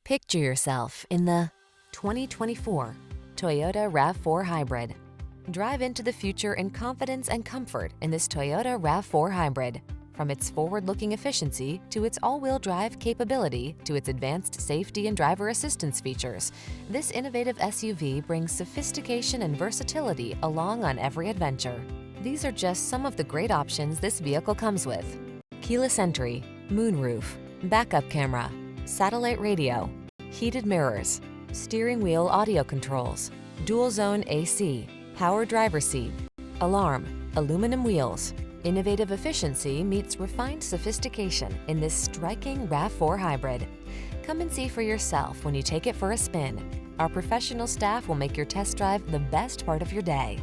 Picture yourself in the 2024 Toyota RAV4 Hybrid. Drive into the future in confidence and comfort in this Toyota RAV4 Hybrid. From its forward-looking efficiency to its all-wheel drive capability to its advanced safety and driver assistance features, this innovative SUV brings sophistication and versatility along on every adventure. These are just some of the great options this vehicle comes with: keyless entry, moonroof, backup camera, satellite radio, heated mirrors, steering wheel audio controls, dual zone AC, power driver seat, alarm, aluminum wheels. Innovative efficiency meets refined sophistication in this striking RAV4 Hybrid. Come and see for yourself when you take it for a spin. Our professional staff will make your test drive the best part of your day.